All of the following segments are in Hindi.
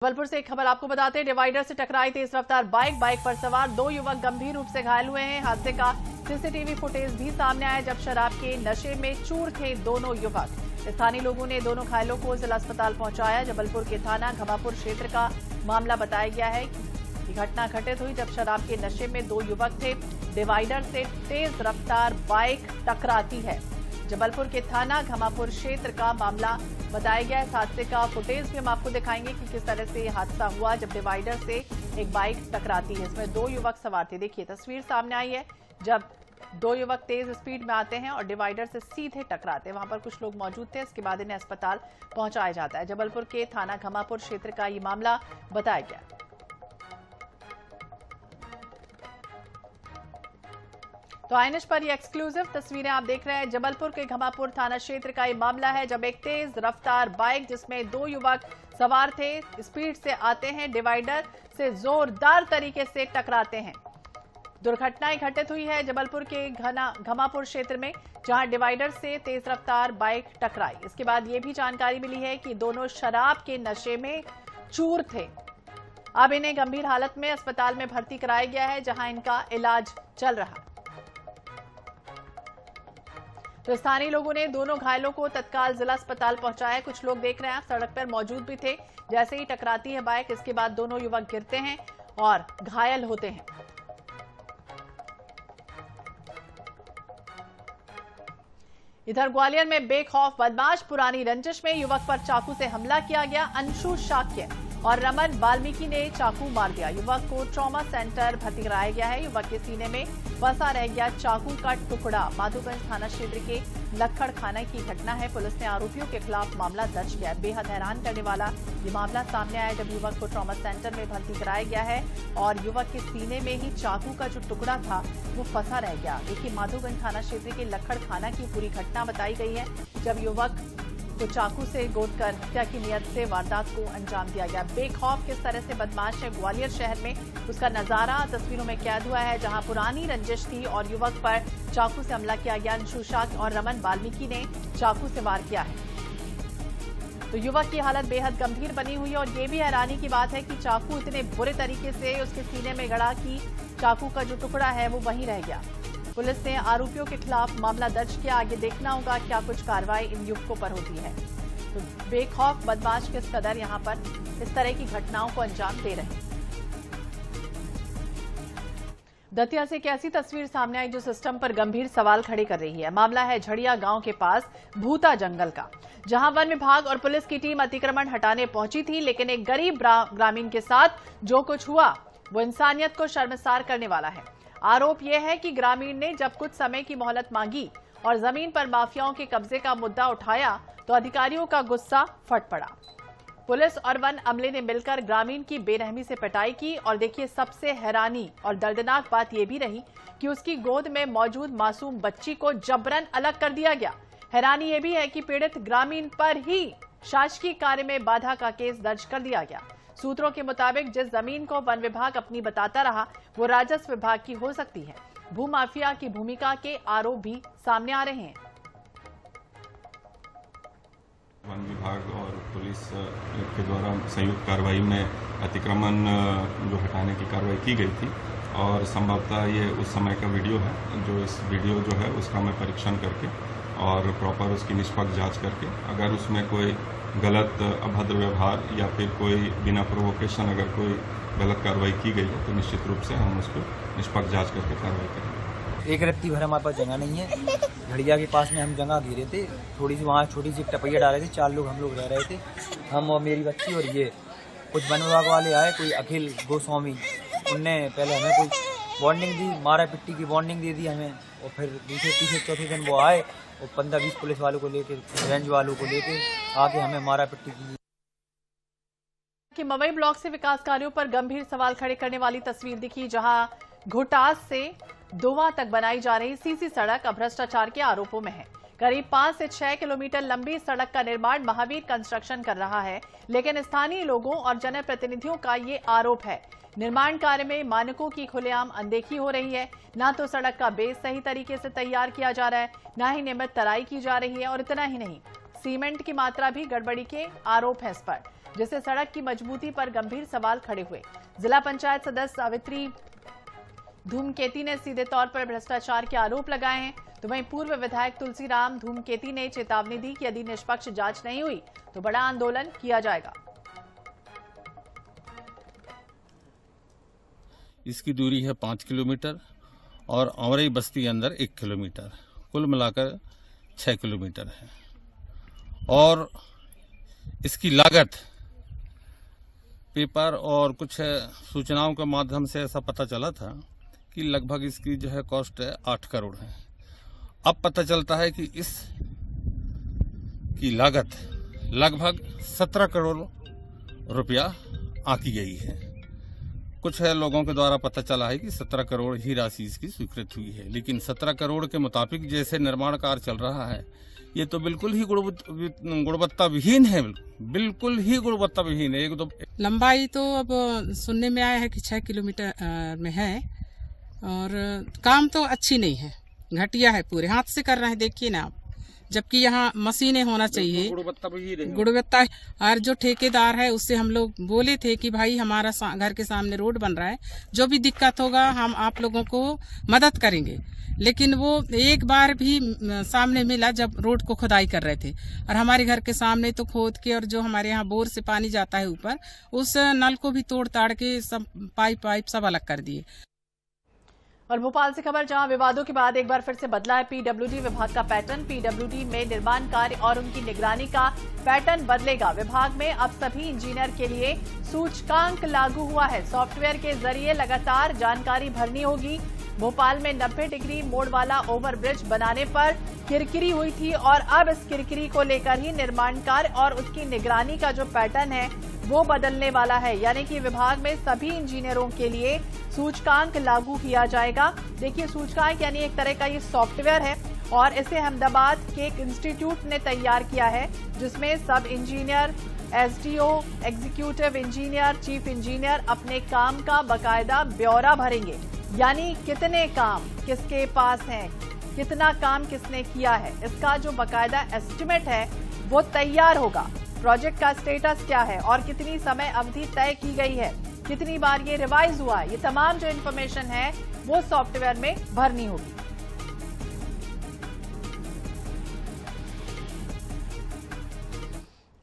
जबलपुर से एक खबर आपको बताते हैं। डिवाइडर से टकराई तेज रफ्तार बाइक पर सवार 2 युवक गंभीर रूप से घायल हुए हैं। हादसे का सीसीटीवी फुटेज भी सामने आया जब शराब के नशे में चूर थे दोनों युवक। स्थानीय लोगों ने दोनों घायलों को जिला अस्पताल पहुंचाया। जबलपुर के थाना घमापुर क्षेत्र का मामला बताया गया है कि घटना घटित हुई जब शराब के नशे में 2 युवक थे। डिवाइडर से तेज रफ्तार बाइक टकराती है। जबलपुर के थाना घमापुर क्षेत्र का मामला बताया गया। इस हादसे का फुटेज भी हम आपको दिखाएंगे कि किस तरह से हादसा हुआ जब डिवाइडर से एक बाइक टकराती है। इसमें 2 युवक सवार थे। देखिए तस्वीर सामने आई है जब 2 युवक तेज स्पीड में आते हैं और डिवाइडर से सीधे टकराते हैं। वहां पर कुछ लोग मौजूद थे। इसके बाद इन्हें अस्पताल पहुंचाया जाता है। जबलपुर के थाना घमापुर क्षेत्र का ये मामला बताया गया। तो आईएनएच पर ये एक्सक्लूसिव तस्वीरें आप देख रहे हैं। जबलपुर के घमापुर थाना क्षेत्र का ये मामला है जब एक तेज रफ्तार बाइक जिसमें 2 युवक सवार थे स्पीड से आते हैं, डिवाइडर से जोरदार तरीके से टकराते हैं। दुर्घटनाएं घटित हुई है जबलपुर के घमापुर क्षेत्र में, जहां डिवाइडर से तेज रफ्तार बाइक टकराई। इसके बाद ये भी जानकारी मिली है कि दोनों शराब के नशे में चूर थे। अब इन्हें गंभीर हालत में अस्पताल में भर्ती कराया गया है, जहां इनका इलाज चल रहा। तो स्थानीय लोगों ने दोनों घायलों को तत्काल जिला अस्पताल पहुंचाया। कुछ लोग देख रहे हैं सड़क पर मौजूद भी थे। जैसे ही टकराती है बाइक, इसके बाद दोनों युवक गिरते हैं और घायल होते हैं। इधर ग्वालियर में बेखौफ बदमाश पुरानी रंजिश में युवक पर चाकू से हमला किया गया। अंशु शाक्य और रमन वाल्मीकि ने चाकू मार दिया। युवक को ट्रॉमा सेंटर भर्ती कराया गया है। युवक के सीने में फंसा रह गया चाकू का टुकड़ा। माधोगंज थाना क्षेत्र के लक्खड़ खाना की घटना है। पुलिस ने आरोपियों के खिलाफ मामला दर्ज किया। बेहद हैरान करने वाला ये मामला सामने आया जब युवक को ट्रॉमा सेंटर में भर्ती कराया गया है और युवक के सीने में ही चाकू का जो टुकड़ा था वो फंसा रह गया। देखिए माधोगंज थाना क्षेत्र के लक्खड़ खाना की पूरी घटना बताई गई है जब युवक को चाकू से गोदकर हत्या की नियत से वारदात को अंजाम दिया गया। बेखौफ किस तरह से बदमाश है ग्वालियर शहर में, उसका नजारा तस्वीरों में कैद हुआ है, जहां पुरानी रंजिश थी और युवक पर चाकू से हमला किया गया। अंशु शाक्य और रमन वाल्मीकि ने चाकू से वार किया है। तो युवक की हालत बेहद गंभीर बनी हुई है और ये भी हैरानी की बात है कि चाकू इतने बुरे तरीके से उसके सीने में गड़ा कि चाकू का जो टुकड़ा है वो वहीं रह गया। पुलिस ने आरोपियों के खिलाफ मामला दर्ज किया। आगे देखना होगा क्या कुछ कार्रवाई इन युवकों पर होती है। तो बेखौफ बदमाश किस कदर यहां पर इस तरह की घटनाओं को अंजाम दे रहे हैं। दतिया से एक ऐसी तस्वीर सामने आई जो सिस्टम पर गंभीर सवाल खड़े कर रही है। मामला है झड़िया गांव के पास भूता जंगल का, जहां वन विभाग और पुलिस की टीम अतिक्रमण हटाने पहुंची थी, लेकिन एक गरीब ग्रामीण के साथ जो कुछ हुआ वो इंसानियत को शर्मसार करने वाला है। आरोप यह है कि ग्रामीण ने जब कुछ समय की मोहलत मांगी और जमीन पर माफियाओं के कब्जे का मुद्दा उठाया तो अधिकारियों का गुस्सा फट पड़ा। पुलिस और वन अमले ने मिलकर ग्रामीण की बेरहमी से पिटाई की और देखिए सबसे हैरानी और दर्दनाक बात यह भी रही कि उसकी गोद में मौजूद मासूम बच्ची को जबरन अलग कर दिया गया। हैरानी यह भी है कि पीड़ित ग्रामीण पर ही शासकीय कार्य में बाधा का केस दर्ज कर दिया गया। सूत्रों के मुताबिक जिस जमीन को वन विभाग अपनी बताता रहा वो राजस्व विभाग की हो सकती है। भूमाफिया की भूमिका के आरोप भी सामने आ रहे हैं। वन विभाग और पुलिस के द्वारा संयुक्त कार्रवाई में अतिक्रमण जो हटाने की कार्रवाई की गई थी और संभवतः ये उस समय का वीडियो है। जो इस वीडियो जो है उसका मैं परीक्षण करके और प्रॉपर उसकी निष्पक्ष जांच करके अगर उसमें कोई गलत अभद्र व्यवहार या फिर कोई बिना प्रोवोकेशन अगर कोई गलत कार्रवाई की गई है तो निश्चित रूप से हम उसको निष्पक्ष जांच करके कार्रवाई करेंगे। एक रत्ती भर हमारे पास जगह नहीं है। झड़िया के पास में हम जगह घेरे थे, थोड़ी सी वहाँ छोटी सी टपैया डाले थे। 4 लोग हम लोग रह रहे थे, हम और मेरी बच्ची और ये। कुछ वन विभाग वाले आए, कोई अखिल गोस्वामी, उनने पहले हमें कोई वार्निंग दी, मारा पिट्टी की वार्निंग दे दी हमें। और फिर दूसरे तीसरे चौथे दिन वो आए और 15-20 पुलिस वालों को लेके, रेंज वालों को लेके आके हमें मारा पिट्टी की। कि मवई ब्लॉक से विकास कार्यों पर गंभीर सवाल खड़े करने वाली तस्वीर दिखी, जहां घोटास से दोवा तक बनाई जा रही सीसी सड़क अब भ्रष्टाचार के आरोपों में है। करीब 5 से 6 किलोमीटर लंबी सड़क का निर्माण महावीर कंस्ट्रक्शन कर रहा है, लेकिन स्थानीय लोगों और जनप्रतिनिधियों का ये आरोप है निर्माण कार्य में मानकों की खुलेआम अनदेखी हो रही है। न तो सड़क का बेस सही तरीके से तैयार किया जा रहा है, न ही नियमित तराई की जा रही है और इतना ही नहीं सीमेंट की मात्रा भी गड़बड़ी के आरोप है इस पर। जिससे सड़क की मजबूती पर गंभीर सवाल खड़े हुए। जिला पंचायत सदस्य सावित्री धूमकेती ने सीधे तौर पर भ्रष्टाचार के आरोप लगाए हैं, तो वहीं पूर्व विधायक तुलसीराम धूमकेती ने चेतावनी दी कि यदि निष्पक्ष जांच नहीं हुई तो बड़ा आंदोलन किया जाएगा। इसकी दूरी है 5 किलोमीटर और औरई बस्ती अंदर 1 किलोमीटर, कुल मिलाकर 6 किलोमीटर है। और इसकी लागत पेपर और कुछ सूचनाओं के माध्यम से ऐसा पता चला था कि लगभग इसकी जो है कॉस्ट 8 करोड़ है। अब पता चलता है कि इस की लागत लगभग 17 करोड़ रुपया आंकी गई है। कुछ लोगों के द्वारा पता चला है कि 17 करोड़ ही राशि इसकी स्वीकृत हुई है, लेकिन 17 करोड़ के मुताबिक जैसे निर्माण कार्य चल रहा है ये तो बिल्कुल ही गुणवत्ता विहीन है, बिल्कुल ही गुणवत्ता विहीन है। लंबाई तो अब सुनने में आया है कि 6 किलोमीटर में है और काम तो अच्छी नहीं है, घटिया है, पूरे हाथ से कर रहे हैं, देखिए ना आप। जबकि यहाँ मशीनें होना चाहिए, गुणवत्ता। और जो ठेकेदार है उससे हम लोग बोले थे कि भाई हमारा घर के सामने रोड बन रहा है, जो भी दिक्कत होगा हम आप लोगों को मदद करेंगे, लेकिन वो एक बार भी सामने मिला जब रोड को खुदाई कर रहे थे। और हमारे घर के सामने तो खोद के और जो हमारे यहाँ बोर से पानी जाता है ऊपर, उस नल को भी तोड़ ताड़ के सब पाइप सब अलग कर दिए। और भोपाल से खबर, जहां विवादों के बाद एक बार फिर से बदला है पीडब्ल्यूडी विभाग का पैटर्न। पीडब्ल्यूडी में निर्माण कार्य और उनकी निगरानी का पैटर्न बदलेगा। विभाग में अब सभी इंजीनियर के लिए सूचकांक लागू हुआ है। सॉफ्टवेयर के जरिए लगातार जानकारी भरनी होगी। भोपाल में 90 डिग्री मोड़ वाला ओवरब्रिज बनाने पर किरकिरी हुई थी और अब इस किरकिरी को लेकर ही निर्माण कार्य और उसकी निगरानी का जो पैटर्न है वो बदलने वाला है। यानी कि विभाग में सभी इंजीनियरों के लिए सूचकांक लागू किया जाएगा। देखिए, सूचकांक यानी एक तरह का ये सॉफ्टवेयर है और इसे अहमदाबाद के एक इंस्टीट्यूट ने तैयार किया है, जिसमें सब engineer, SDO, executive engineer, chief engineer अपने काम का बकायदा ब्यौरा भरेंगे। यानी कितने काम किसके पास हैं, कितना काम किसने किया है, इसका जो बकायदा एस्टिमेट है वो तैयार होगा। प्रोजेक्ट का स्टेटस क्या है और कितनी समय अवधि तय की गई है, कितनी बार ये रिवाइज हुआ है, ये तमाम जो इन्फॉर्मेशन है वो सॉफ्टवेयर में भरनी होगी।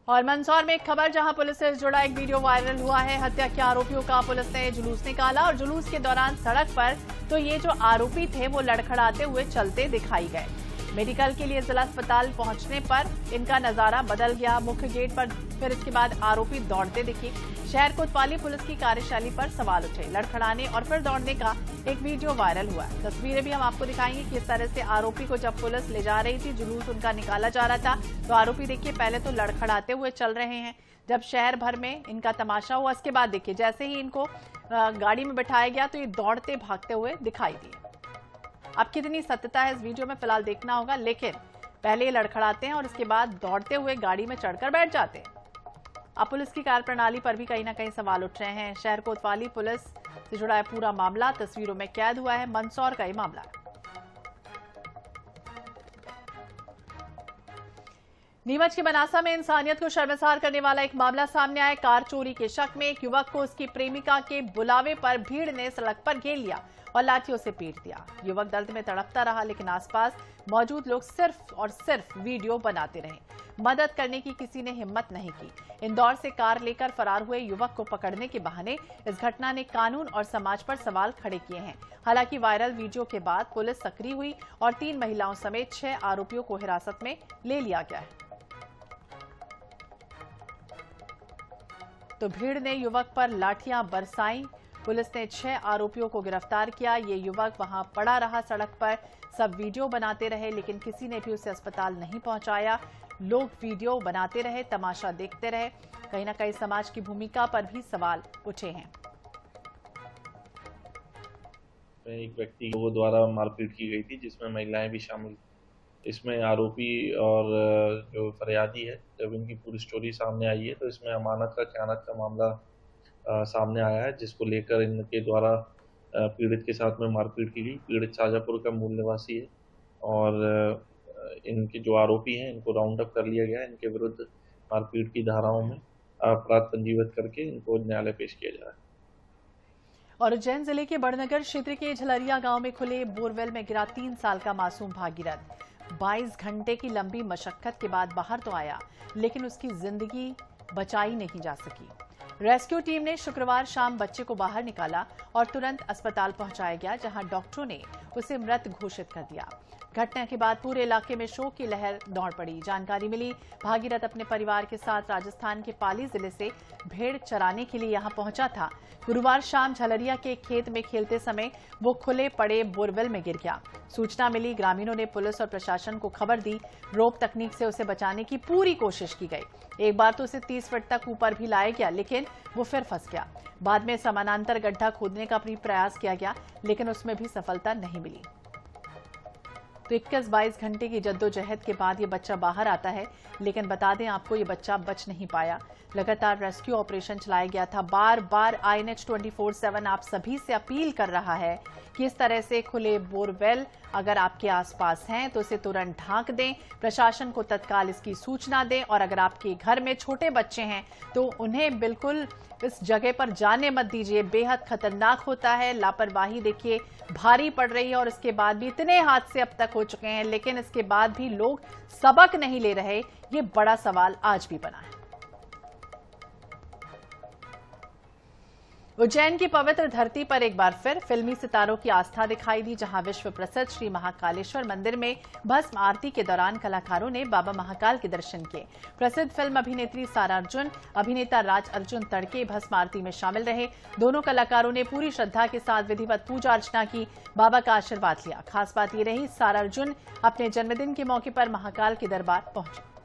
और मंदसौर में एक खबर, जहां पुलिस से जुड़ा एक वीडियो वायरल हुआ है। हत्या के आरोपियों का पुलिस ने जुलूस निकाला और जुलूस के दौरान सड़क पर तो ये जो आरोपी थे वो लड़खड़ाते हुए चलते दिखाई गए। मेडिकल के लिए जिला अस्पताल पहुंचने पर इनका नजारा बदल गया। मुख्य गेट पर फिर इसके बाद आरोपी दौड़ते दिखे। शहर कोतवाली पुलिस की कार्यशैली पर सवाल उठे। लड़खड़ाने और फिर दौड़ने का एक वीडियो वायरल हुआ। तस्वीरें भी हम आपको दिखाएंगे कि इस तरह से आरोपी को जब पुलिस ले जा रही थी, जुलूस उनका निकाला जा रहा था, तो आरोपी देखिए पहले तो लड़खड़ाते हुए चल रहे हैं। जब शहर भर में इनका तमाशा हुआ, इसके बाद देखिए जैसे ही इनको गाड़ी में बैठाया गया तो ये दौड़ते भागते हुए दिखाई दिए। अब कितनी सत्यता है इस वीडियो में फिलहाल देखना होगा, लेकिन पहले ये लड़खड़ाते हैं और इसके बाद दौड़ते हुए गाड़ी में चढ़कर बैठ जाते हैं। अब पुलिस की कार्यप्रणाली पर भी कहीं ना कहीं सवाल उठ रहे हैं। शहर कोतवाली पुलिस से जुड़ा है पूरा मामला, तस्वीरों में कैद हुआ है। मंदसौर का ये मामला है। नीमच के बनासा में इंसानियत को शर्मसार करने वाला एक मामला सामने आया। कार चोरी के शक में एक युवक को उसकी प्रेमिका के बुलावे पर भीड़ ने सड़क पर घेर लिया और लाठियों से पीट दिया। युवक दर्द में तड़पता रहा, लेकिन आसपास मौजूद लोग सिर्फ और सिर्फ वीडियो बनाते रहे। मदद करने की किसी ने हिम्मत नहीं की। इंदौर से कार लेकर फरार हुए युवक को पकड़ने के बहाने इस घटना ने कानून और समाज पर सवाल खड़े किए हैं। हालांकि वायरल वीडियो के बाद पुलिस सक्रिय हुई और 3 महिलाओं समेत 6 आरोपियों को हिरासत में ले लिया गया है। तो भीड़ ने युवक पर लाठियां बरसाई। पुलिस ने 6 आरोपियों को गिरफ्तार किया। ये युवक वहां पड़ा रहा सड़क पर, सब वीडियो बनाते रहे, लेकिन किसी ने भी उसे अस्पताल नहीं पहुंचाया। लोग वीडियो बनाते रहे, तमाशा देखते रहे। कहीं ना कहीं समाज की भूमिका पर भी सवाल उठे हैं। एक व्यक्ति को द्वारा मारपीट की गई थी, जिसमें महिलाएं भी शामिल। इसमें आरोपी और जो फरियादी है, जब इनकी पूरी स्टोरी सामने आई है तो इसमें अमानत का खयानत का मामला सामने आया है, जिसको लेकर इनके द्वारा पीड़ित के साथ में मारपीट की गई। पीड़ित शाजापुर का मूल निवासी है और इनके जो आरोपी हैं इनको राउंड अप कर लिया गया है। इनके विरुद्ध मारपीट की धाराओं में अपराध पंजीबद्ध करके इनको न्यायालय पेश किया जा रहा है। और उज्जैन जिले के बड़नगर क्षेत्र के झलरिया गांव में खुले बोरवेल में गिरा 3 साल का मासूम भागीरथ 22 घंटे की लंबी मशक्कत के बाद बाहर तो आया, लेकिन उसकी जिंदगी बचाई नहीं जा सकी। रेस्क्यू टीम ने शुक्रवार शाम बच्चे को बाहर निकाला और तुरंत अस्पताल पहुंचाया गया, जहां डॉक्टरों ने उसे मृत घोषित कर दिया। घटना के बाद पूरे इलाके में शोक की लहर दौड़ पड़ी। जानकारी मिली, भागीरथ अपने परिवार के साथ राजस्थान के पाली जिले से भेड़ चराने के लिए यहां पहुंचा था। गुरुवार शाम झलरिया के खेत में खेलते समय वो खुले पड़े बोरवेल में गिर गया। सूचना मिली, ग्रामीणों ने पुलिस और प्रशासन को खबर दी। रोप तकनीक से उसे बचाने की पूरी कोशिश की गई। एक बार तो उसे 30 फीट तक ऊपर भी लाया गया, लेकिन वो फिर फंस गया। बाद में समानांतर गड्ढा खोदने का भी प्रयास किया गया, लेकिन उसमें भी सफलता नहीं मिली। तो 21-22 घंटे की जद्दोजहद के बाद ये बच्चा बाहर आता है, लेकिन बता दें आपको, ये बच्चा बच नहीं पाया। लगातार रेस्क्यू ऑपरेशन चलाया गया था। बार बार INH 24/7 आप सभी से अपील कर रहा है कि इस तरह से खुले बोरवेल अगर आपके आसपास हैं तो इसे तुरंत ढांक दें, प्रशासन को तत्काल इसकी सूचना दें। और अगर आपके घर में छोटे बच्चे हैं तो उन्हें बिल्कुल इस जगह पर जाने मत दीजिए, बेहद खतरनाक होता है। लापरवाही देखिए भारी पड़ रही है और इसके बाद भी इतने हादसे अब तक हो चुके हैं, लेकिन इसके बाद भी लोग सबक नहीं ले रहे। ये बड़ा सवाल आज भी बना है। उज्जैन की पवित्र धरती पर एक बार फिर फिल्मी सितारों की आस्था दिखाई दी, जहां विश्व प्रसिद्ध श्री महाकालेश्वर मंदिर में भस्म आरती के दौरान कलाकारों ने बाबा महाकाल के दर्शन किए। प्रसिद्ध फिल्म अभिनेत्री सारा अर्जुन, अभिनेता राज अर्जुन तड़के भस्म आरती में शामिल रहे। दोनों कलाकारों ने पूरी श्रद्धा के साथ विधिवत पूजा अर्चना की, बाबा का आशीर्वाद लिया। खास बात ये रही, सारा अर्जुन अपने जन्मदिन के मौके पर महाकाल के दरबार पहुंचे।